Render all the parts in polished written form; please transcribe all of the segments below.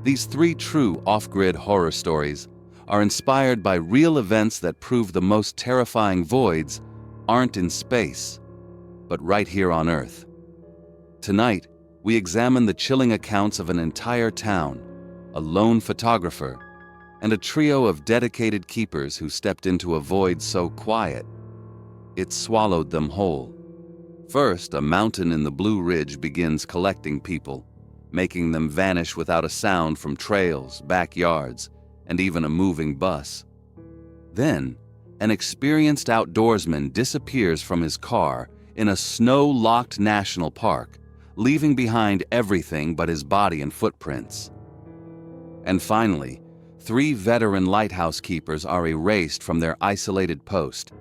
These three true off-grid horror stories are inspired by real events that prove the most terrifying voids aren't in space, but right here on Earth. Tonight, we examine the chilling accounts of an entire town, a lone photographer, and a trio of dedicated keepers who stepped into a void so quiet, it swallowed them whole. First, a mountain in the Blue Ridge begins collecting people, making them vanish without a sound from trails, backyards, and even a moving bus. Then, an experienced outdoorsman disappears from his car in a snow-locked national park, leaving behind everything but his body and footprints. And finally, three veteran lighthouse keepers are erased from their isolated post,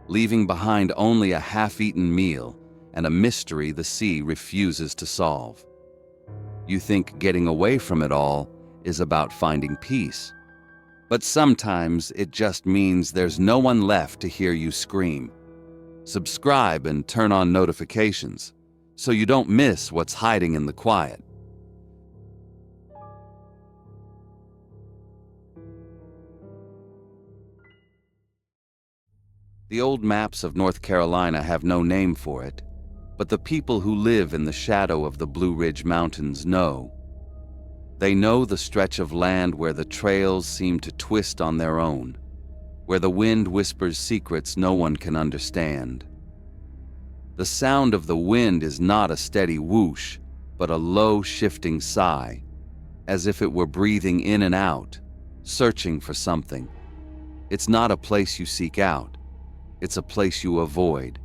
leaving behind only a half-eaten meal and a mystery the sea refuses to solve. You think getting away from it all is about finding peace. But sometimes it just means there's no one left to hear you scream. Subscribe and turn on notifications so you don't miss what's hiding in the quiet. The old maps of North Carolina have no name for it, but the people who live in the shadow of the Blue Ridge Mountains know. They know the stretch of land where the trails seem to twist on their own, where the wind whispers secrets no one can understand. The sound of the wind is not a steady whoosh, but a low, shifting sigh, as if it were breathing in and out, searching for something. It's not a place you seek out, it's a place you avoid.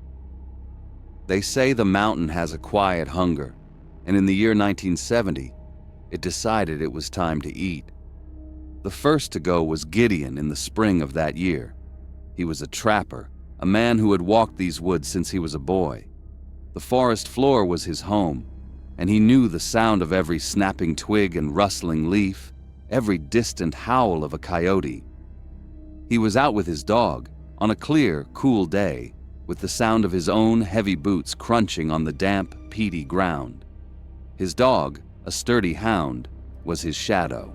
They say the mountain has a quiet hunger, and in the year 1970, it decided it was time to eat. The first to go was Gideon in the spring of that year. He was a trapper, a man who had walked these woods since he was a boy. The forest floor was his home, and he knew the sound of every snapping twig and rustling leaf, every distant howl of a coyote. He was out with his dog on a clear, cool day, with the sound of his own heavy boots crunching on the damp, peaty ground. His dog, a sturdy hound, was his shadow.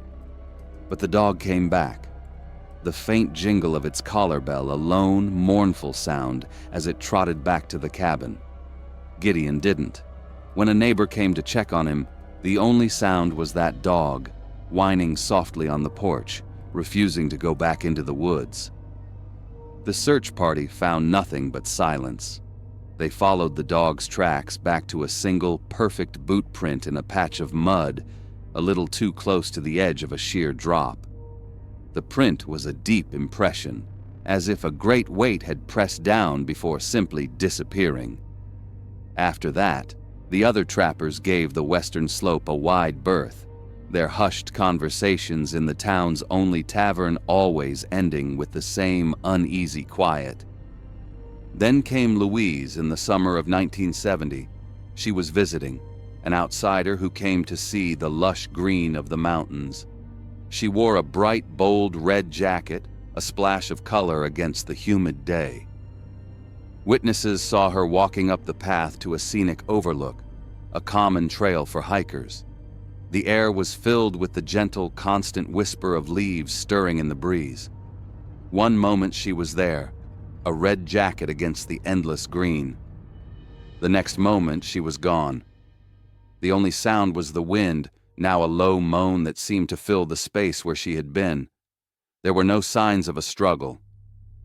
But the dog came back, the faint jingle of its collar bell a lone, mournful sound as it trotted back to the cabin. Gideon didn't. When a neighbor came to check on him, the only sound was that dog, whining softly on the porch, refusing to go back into the woods. The search party found nothing but silence. They followed the dog's tracks back to a single, perfect boot print in a patch of mud, a little too close to the edge of a sheer drop. The print was a deep impression, as if a great weight had pressed down before simply disappearing. After that, the other trappers gave the western slope a wide berth, their hushed conversations in the town's only tavern always ending with the same uneasy quiet. Then came Louise in the summer of 1970. She was visiting, an outsider who came to see the lush green of the mountains. She wore a bright, bold red jacket, a splash of color against the humid day. Witnesses saw her walking up the path to a scenic overlook, a common trail for hikers. The air was filled with the gentle, constant whisper of leaves stirring in the breeze. One moment she was there, a red jacket against the endless green. The next moment she was gone. The only sound was the wind, now a low moan that seemed to fill the space where she had been. There were no signs of a struggle.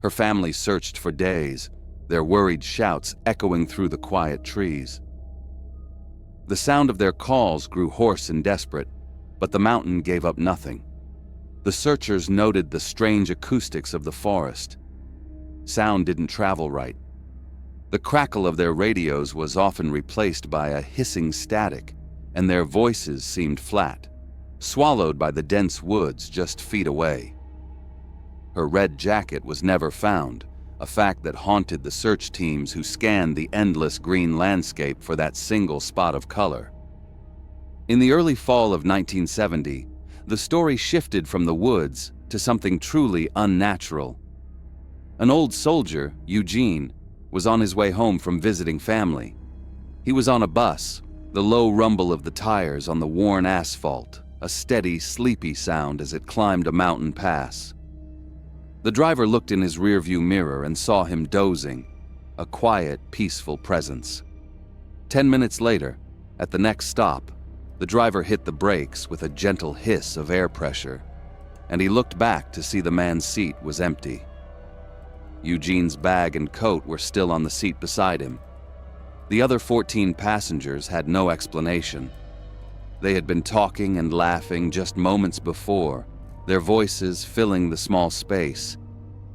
Her family searched for days, their worried shouts echoing through the quiet trees. The sound of their calls grew hoarse and desperate, but the mountain gave up nothing. The searchers noted the strange acoustics of the forest. Sound didn't travel right. The crackle of their radios was often replaced by a hissing static, and their voices seemed flat, swallowed by the dense woods just feet away. Her red jacket was never found, a fact that haunted the search teams who scanned the endless green landscape for that single spot of color. In the early fall of 1970, the story shifted from the woods to something truly unnatural. An old soldier, Eugene, was on his way home from visiting family. He was on a bus, the low rumble of the tires on the worn asphalt, a steady, sleepy sound as it climbed a mountain pass. The driver looked in his rearview mirror and saw him dozing, a quiet, peaceful presence. 10 minutes later, at the next stop, the driver hit the brakes with a gentle hiss of air pressure, and he looked back to see the man's seat was empty. Eugene's bag and coat were still on the seat beside him. The other 14 passengers had no explanation. They had been talking and laughing just moments before, their voices filling the small space,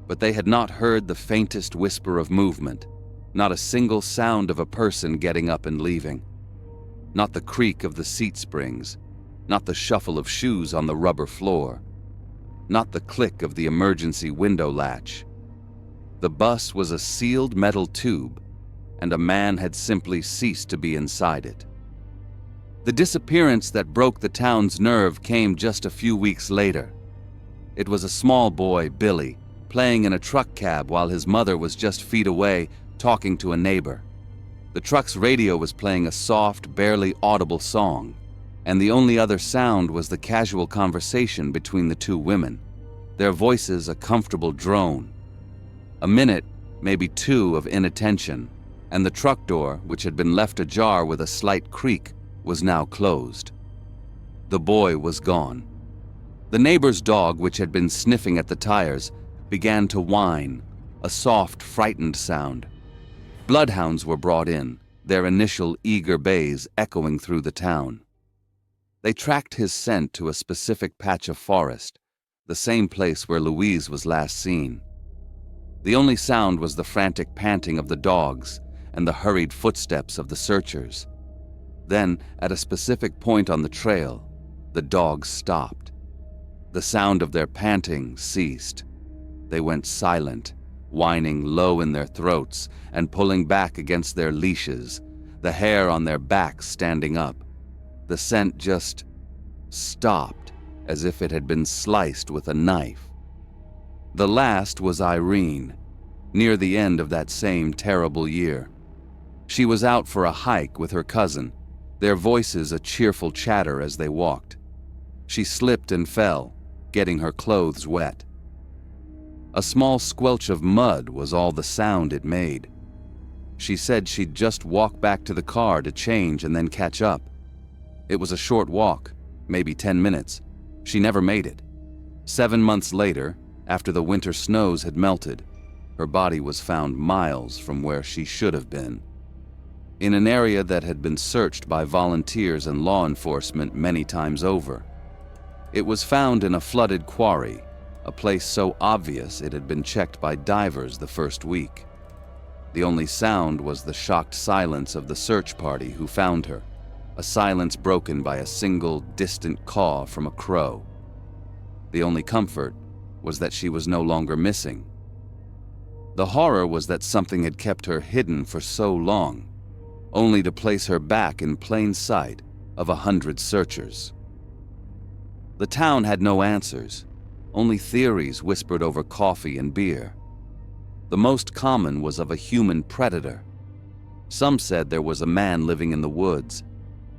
but they had not heard the faintest whisper of movement, not a single sound of a person getting up and leaving. Not the creak of the seat springs, not the shuffle of shoes on the rubber floor, not the click of the emergency window latch. The bus was a sealed metal tube, and a man had simply ceased to be inside it. The disappearance that broke the town's nerve came just a few weeks later. It was a small boy, Billy, playing in a truck cab while his mother was just feet away talking to a neighbor. The truck's radio was playing a soft, barely audible song, and the only other sound was the casual conversation between the two women, their voices a comfortable drone. A minute, maybe two, of inattention, and the truck door, which had been left ajar with a slight creak, was now closed. The boy was gone. The neighbor's dog, which had been sniffing at the tires, began to whine, a soft, frightened sound. Bloodhounds were brought in, their initial eager bays echoing through the town. They tracked his scent to a specific patch of forest, the same place where Louise was last seen. The only sound was the frantic panting of the dogs and the hurried footsteps of the searchers. Then, at a specific point on the trail, the dogs stopped. The sound of their panting ceased. They went silent, whining low in their throats and pulling back against their leashes, the hair on their backs standing up. The scent just stopped, as if it had been sliced with a knife. The last was Irene, near the end of that same terrible year. She was out for a hike with her cousin, their voices a cheerful chatter as they walked. She slipped and fell, getting her clothes wet. A small squelch of mud was all the sound it made. She said she'd just walk back to the car to change and then catch up. It was a short walk, maybe 10 minutes. She never made it. 7 months later, after the winter snows had melted, her body was found miles from where she should have been, in an area that had been searched by volunteers and law enforcement many times over. It was found in a flooded quarry, a place so obvious it had been checked by divers the first week. The only sound was the shocked silence of the search party who found her, a silence broken by a single, distant caw from a crow. The only comfort was that she was no longer missing. The horror was that something had kept her hidden for so long, only to place her back in plain sight of 100 searchers. The town had no answers, only theories whispered over coffee and beer. The most common was of a human predator. Some said there was a man living in the woods,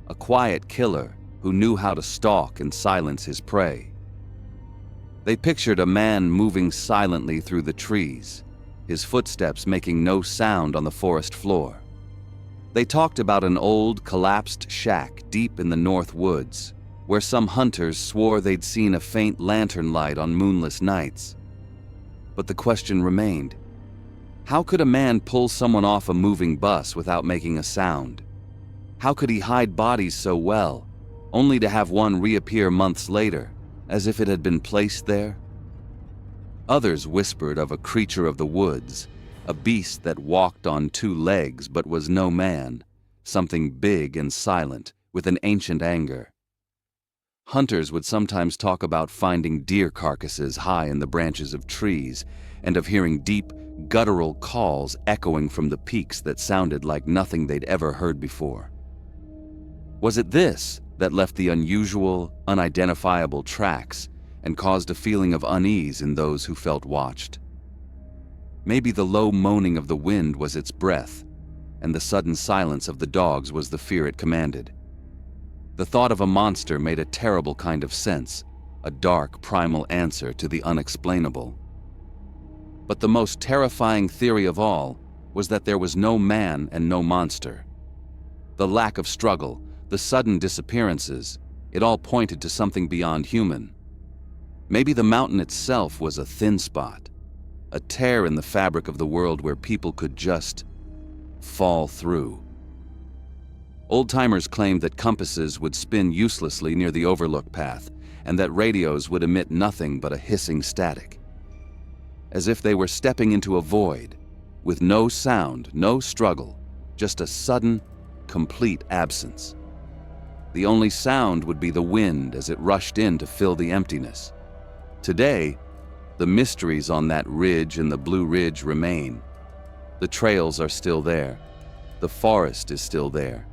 a quiet killer who knew how to stalk and silence his prey. They pictured a man moving silently through the trees, his footsteps making no sound on the forest floor. They talked about an old, collapsed shack deep in the north woods, where some hunters swore they'd seen a faint lantern light on moonless nights. But the question remained: how could a man pull someone off a moving bus without making a sound? How could he hide bodies so well, only to have one reappear months later, as if it had been placed there? Others whispered of a creature of the woods, a beast that walked on 2 legs but was no man, something big and silent, with an ancient anger. Hunters would sometimes talk about finding deer carcasses high in the branches of trees, and of hearing deep, guttural calls echoing from the peaks that sounded like nothing they'd ever heard before. Was it this that left the unusual, unidentifiable tracks and caused a feeling of unease in those who felt watched? Maybe the low moaning of the wind was its breath, and the sudden silence of the dogs was the fear it commanded. The thought of a monster made a terrible kind of sense, a dark, primal answer to the unexplainable. But the most terrifying theory of all was that there was no man and no monster. The lack of struggle, the sudden disappearances, it all pointed to something beyond human. Maybe the mountain itself was a thin spot, a tear in the fabric of the world where people could just fall through. Old-timers claimed that compasses would spin uselessly near the overlook path, and that radios would emit nothing but a hissing static. As if they were stepping into a void, with no sound, no struggle, just a sudden, complete absence. The only sound would be the wind as it rushed in to fill the emptiness. Today, the mysteries on that ridge and the Blue Ridge remain. The trails are still there. The forest is still there.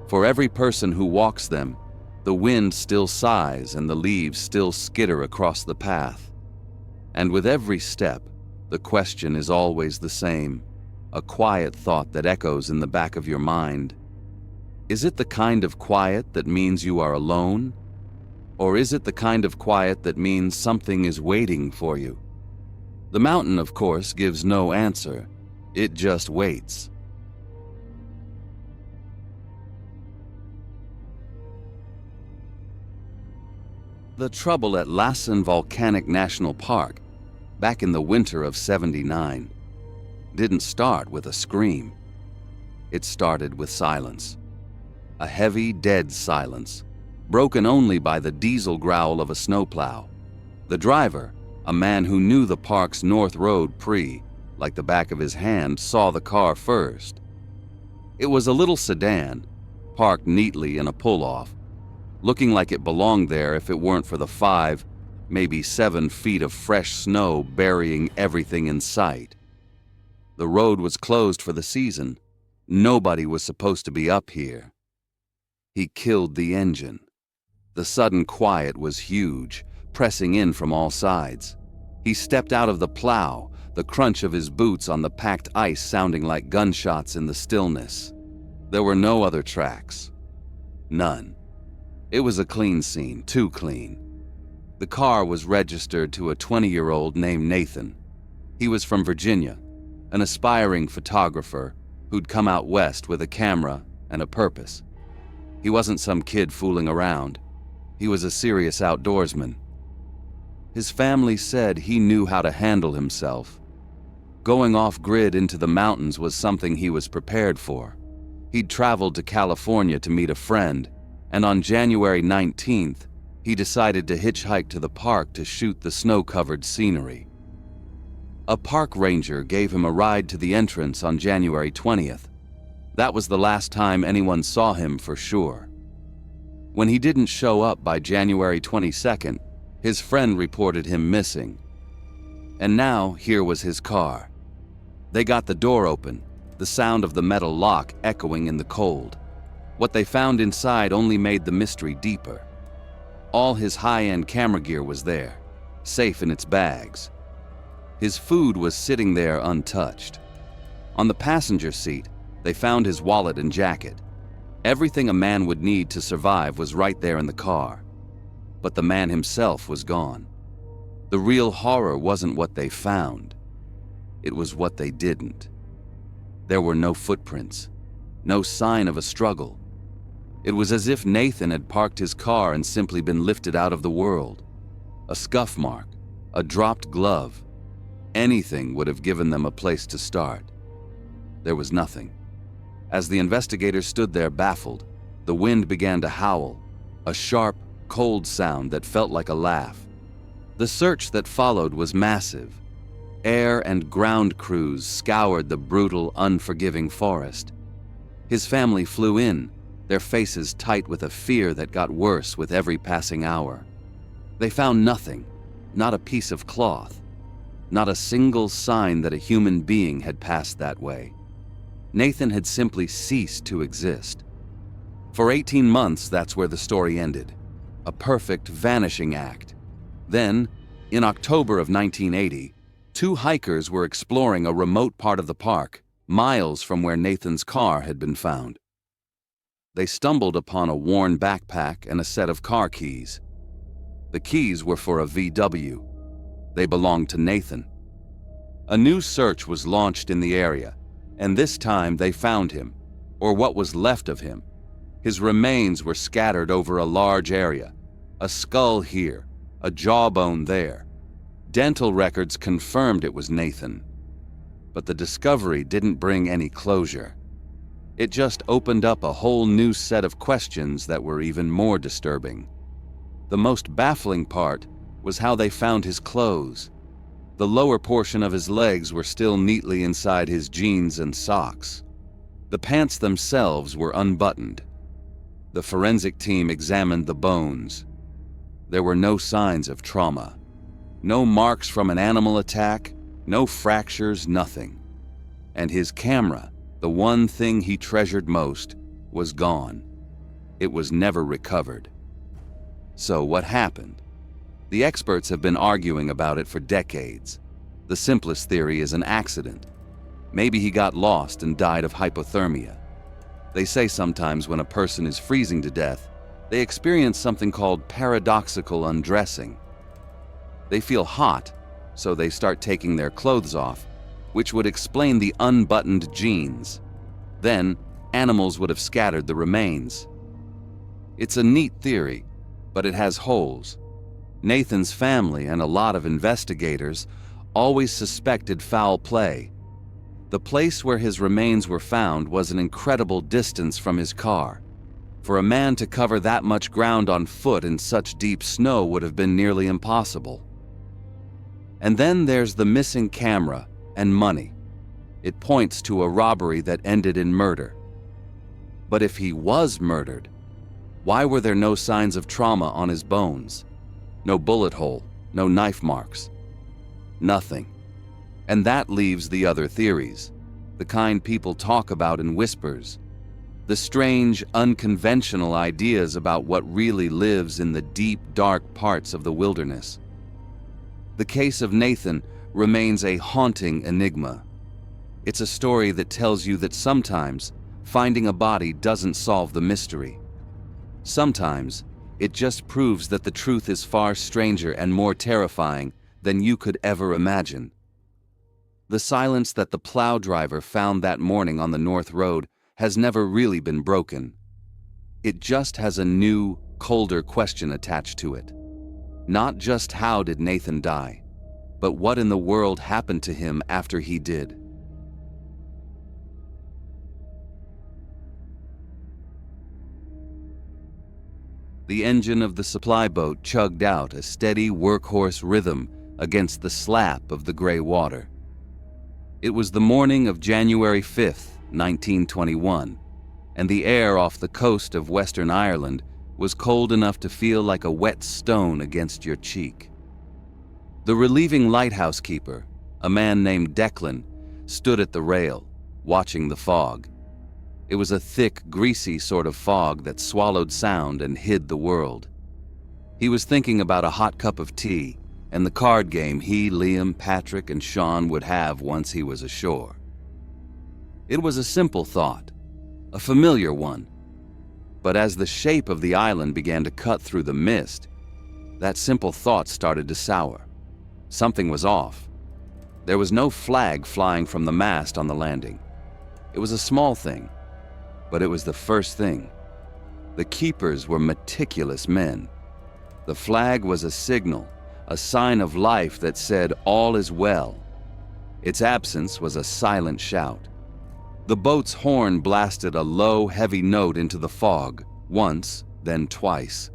For every person who walks them, the wind still sighs and the leaves still skitter across the path. And with every step, the question is always the same, a quiet thought that echoes in the back of your mind. Is it the kind of quiet that means you are alone? Or is it the kind of quiet that means something is waiting for you? The mountain, of course, gives no answer. It just waits. The trouble at Lassen Volcanic National Park, back in the winter of '79, didn't start with a scream. It started with silence. A heavy, dead silence, broken only by the diesel growl of a snowplow. The driver, a man who knew the park's North Road like the back of his hand, saw the car first. It was a little sedan, parked neatly in a pull-off, looking like it belonged there if it weren't for the 5, maybe 7 feet of fresh snow burying everything in sight. The road was closed for the season. Nobody was supposed to be up here. He killed the engine. The sudden quiet was huge, pressing in from all sides. He stepped out of the plow, the crunch of his boots on the packed ice sounding like gunshots in the stillness. There were no other tracks. None. It was a clean scene, too clean. The car was registered to a 20-year-old named Nathan. He was from Virginia, an aspiring photographer who'd come out west with a camera and a purpose. He wasn't some kid fooling around. He was a serious outdoorsman. His family said he knew how to handle himself. Going off-grid into the mountains was something he was prepared for. He'd traveled to California to meet a friend, and on January 19th, he decided to hitchhike to the park to shoot the snow-covered scenery. A park ranger gave him a ride to the entrance on January 20th. That was the last time anyone saw him for sure. When he didn't show up by January 22nd, his friend reported him missing. And now, here was his car. They got the door open, the sound of the metal lock echoing in the cold. What they found inside only made the mystery deeper. All his high-end camera gear was there, safe in its bags. His food was sitting there untouched. On the passenger seat, they found his wallet and jacket. Everything a man would need to survive was right there in the car. But the man himself was gone. The real horror wasn't what they found. It was what they didn't. There were no footprints, no sign of a struggle. It was as if Nathan had parked his car and simply been lifted out of the world. A scuff mark, a dropped glove. Anything would have given them a place to start. There was nothing. As the investigators stood there baffled, the wind began to howl, a sharp, cold sound that felt like a laugh. The search that followed was massive. Air and ground crews scoured the brutal, unforgiving forest. His family flew in, their faces tight with a fear that got worse with every passing hour. They found nothing, not a piece of cloth, not a single sign that a human being had passed that way. Nathan had simply ceased to exist. For 18 months, that's where the story ended. A perfect vanishing act. Then, in October of 1980, 2 hikers were exploring a remote part of the park, miles from where Nathan's car had been found. they stumbled upon a worn backpack and a set of car keys. The keys were for a VW. They belonged to Nathan. A new search was launched in the area, and this time they found him, or what was left of him. His remains were scattered over a large area, a skull here, a jawbone there. Dental records confirmed it was Nathan. But the discovery didn't bring any closure. It just opened up a whole new set of questions that were even more disturbing. The most baffling part was how they found his clothes. The lower portion of his legs were still neatly inside his jeans and socks. The pants themselves were unbuttoned. The forensic team examined the bones. There were no signs of trauma. No marks from an animal attack, no fractures, nothing. And his camera, the one thing he treasured most, was gone. It was never recovered. So what happened? The experts have been arguing about it for decades. The simplest theory is an accident. Maybe he got lost and died of hypothermia. They say sometimes when a person is freezing to death, they experience something called paradoxical undressing. They feel hot, so they start taking their clothes off, which would explain the unbuttoned jeans. Then, animals would have scattered the remains. It's a neat theory, but it has holes. Nathan's family and a lot of investigators always suspected foul play. The place where his remains were found was an incredible distance from his car. For a man to cover that much ground on foot in such deep snow would have been nearly impossible. And then there's the missing camera and money. It points to a robbery that ended in murder. But if he was murdered, why were there no signs of trauma on his bones? No bullet hole, no knife marks. Nothing. And that leaves the other theories, the kind people talk about in whispers, the strange, unconventional ideas about what really lives in the deep, dark parts of the wilderness. The case of Nathan remains a haunting enigma. It's a story that tells you that sometimes finding a body doesn't solve the mystery. Sometimes it just proves that the truth is far stranger and more terrifying than you could ever imagine. The silence that the plow driver found that morning on the North Road has never really been broken. It just has a new, colder question attached to it. Not just how did Nathan die, but what in the world happened to him after he did. The engine of the supply boat chugged out a steady workhorse rhythm against the slap of the gray water. It was the morning of January 5th, 1921, and the air off the coast of Western Ireland was cold enough to feel like a wet stone against your cheek. The relieving lighthouse keeper, a man named Declan, stood at the rail, watching the fog. It was a thick, greasy sort of fog that swallowed sound and hid the world. He was thinking about a hot cup of tea and the card game he, Liam, Patrick, and Sean would have once he was ashore. It was a simple thought, a familiar one. But as the shape of the island began to cut through the mist, that simple thought started to sour. Something was off. There was no flag flying from the mast on the landing. It was a small thing, but it was the first thing. The keepers were meticulous men. The flag was a signal, a sign of life that said all is well. Its absence was a silent shout. The boat's horn blasted a low, heavy note into the fog, once, then twice.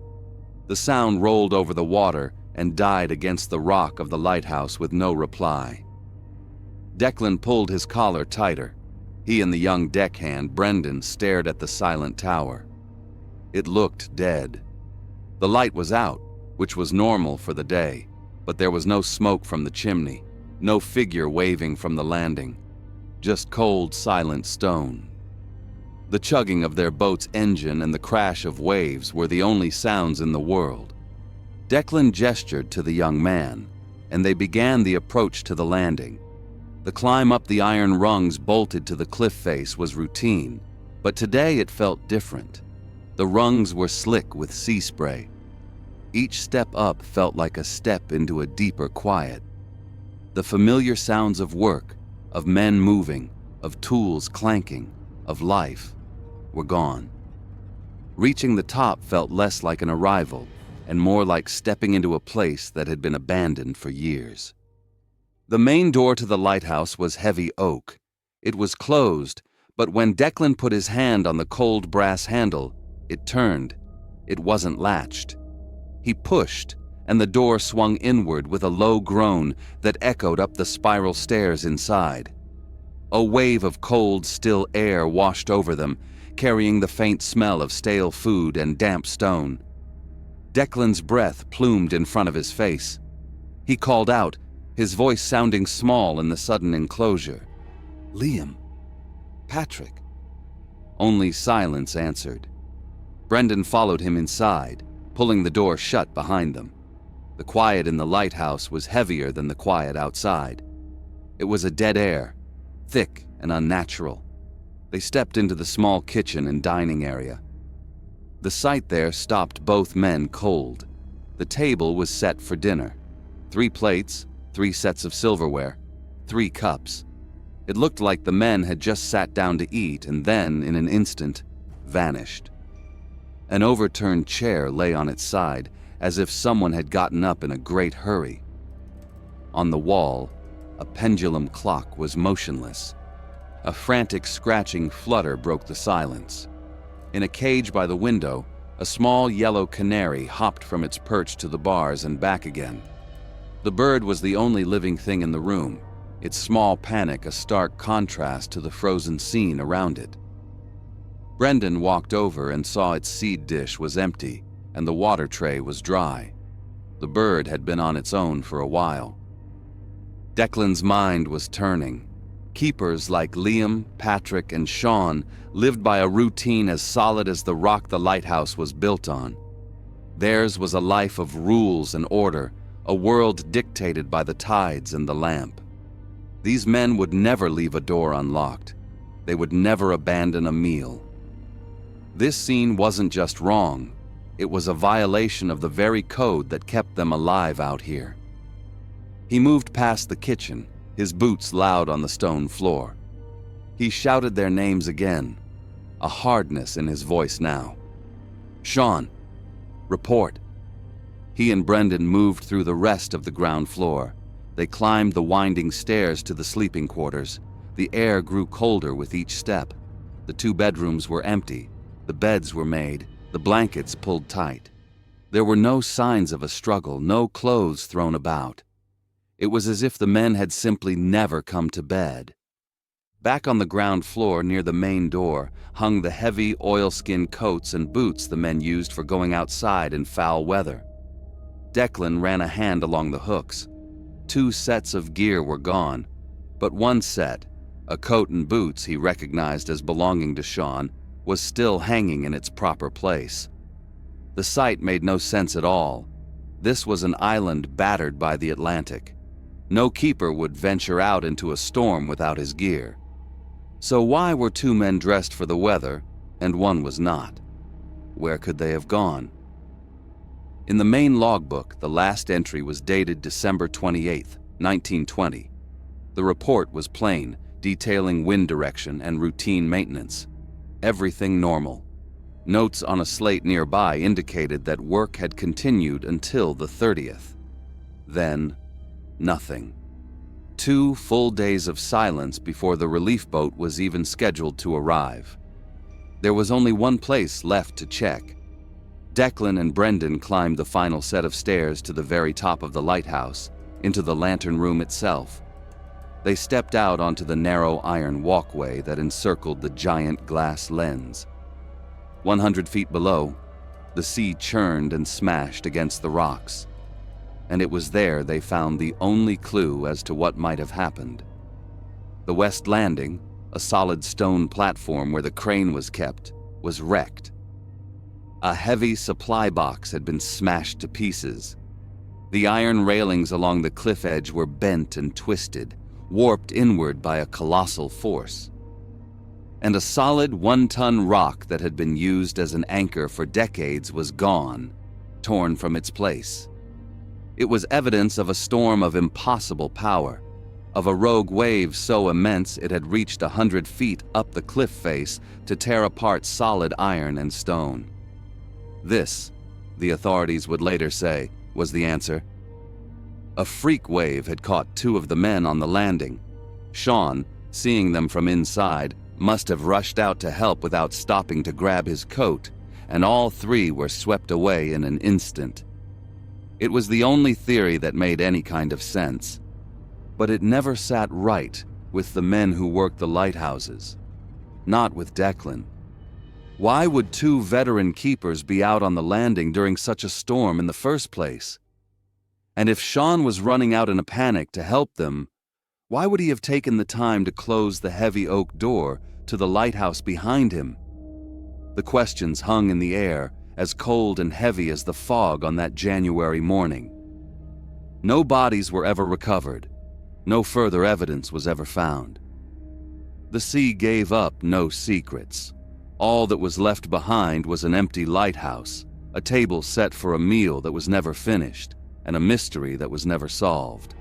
The sound rolled over the water and died against the rock of the lighthouse with no reply. Declan pulled his collar tighter. He and the young deckhand, Brendan, stared at the silent tower. It looked dead. The light was out, which was normal for the day, but there was no smoke from the chimney, no figure waving from the landing, just cold, silent stone. The chugging of their boat's engine and the crash of waves were the only sounds in the world. Declan gestured to the young man, and they began the approach to the landing. The climb up the iron rungs bolted to the cliff face was routine, but today it felt different. The rungs were slick with sea spray. Each step up felt like a step into a deeper quiet. The familiar sounds of work, of men moving, of tools clanking, of life, were gone. Reaching the top felt less like an arrival and more like stepping into a place that had been abandoned for years. The main door to the lighthouse was heavy oak. It was closed, but when Declan put his hand on the cold brass handle, it turned. It wasn't latched. He pushed, and the door swung inward with a low groan that echoed up the spiral stairs inside. A wave of cold, still air washed over them, carrying the faint smell of stale food and damp stone. Declan's breath plumed in front of his face. He called out, his voice sounding small in the sudden enclosure. "Liam. Patrick." Only silence answered. Brendan followed him inside, pulling the door shut behind them. The quiet in the lighthouse was heavier than the quiet outside. It was a dead air, thick and unnatural. They stepped into the small kitchen and dining area. The sight there stopped both men cold. The table was set for dinner. 3 plates, 3 sets of silverware, 3 cups. It looked like the men had just sat down to eat and then, in an instant, vanished. An overturned chair lay on its side, as if someone had gotten up in a great hurry. On the wall, a pendulum clock was motionless. A frantic scratching flutter broke the silence. In a cage by the window, a small yellow canary hopped from its perch to the bars and back again. The bird was the only living thing in the room, its small panic a stark contrast to the frozen scene around it. Brendan walked over and saw its seed dish was empty and the water tray was dry. The bird had been on its own for a while. Declan's mind was turning. Keepers like Liam, Patrick, and Sean lived by a routine as solid as the rock the lighthouse was built on. Theirs was a life of rules and order, a world dictated by the tides and the lamp. These men would never leave a door unlocked. They would never abandon a meal. This scene wasn't just wrong. It was a violation of the very code that kept them alive out here. He moved past the kitchen, his boots loud on the stone floor. He shouted their names again, a hardness in his voice now. "Sean, report." He and Brendan moved through the rest of the ground floor. They climbed the winding stairs to the sleeping quarters. The air grew colder with each step. The 2 bedrooms were empty. The beds were made, the blankets pulled tight. There were no signs of a struggle, no clothes thrown about. It was as if the men had simply never come to bed. Back on the ground floor near the main door hung the heavy oilskin coats and boots the men used for going outside in foul weather. Declan ran a hand along the hooks. 2 sets of gear were gone, but one set, a coat and boots he recognized as belonging to Sean, was still hanging in its proper place. The sight made no sense at all. This was an island battered by the Atlantic. No keeper would venture out into a storm without his gear. So why were 2 men dressed for the weather and one was not? Where could they have gone? In the main logbook, the last entry was dated December 28, 1920. The report was plain, detailing wind direction and routine maintenance. Everything normal. Notes on a slate nearby indicated that work had continued until the 30th. Then, nothing. 2 full days of silence before the relief boat was even scheduled to arrive. There was only one place left to check. Declan and Brendan climbed the final set of stairs to the very top of the lighthouse, into the lantern room itself. They stepped out onto the narrow iron walkway that encircled the giant glass lens. 100 feet below, the sea churned and smashed against the rocks. And it was there they found the only clue as to what might have happened. The west landing, a solid stone platform where the crane was kept, was wrecked. A heavy supply box had been smashed to pieces. The iron railings along the cliff edge were bent and twisted, warped inward by a colossal force. and a solid 1-ton rock that had been used as an anchor for decades was gone, torn from its place. It was evidence of a storm of impossible power, of a rogue wave so immense it had reached 100 feet up the cliff face to tear apart solid iron and stone. This, the authorities would later say, was the answer. A freak wave had caught 2 of the men on the landing. Sean, seeing them from inside, must have rushed out to help without stopping to grab his coat, and all 3 were swept away in an instant. It was the only theory that made any kind of sense, but it never sat right with the men who worked the lighthouses, not with Declan. Why would 2 veteran keepers be out on the landing during such a storm in the first place? And if Sean was running out in a panic to help them, why would he have taken the time to close the heavy oak door to the lighthouse behind him? The questions hung in the air, as cold and heavy as the fog on that January morning. No bodies were ever recovered. No further evidence was ever found. The sea gave up no secrets. All that was left behind was an empty lighthouse, a table set for a meal that was never finished, and a mystery that was never solved.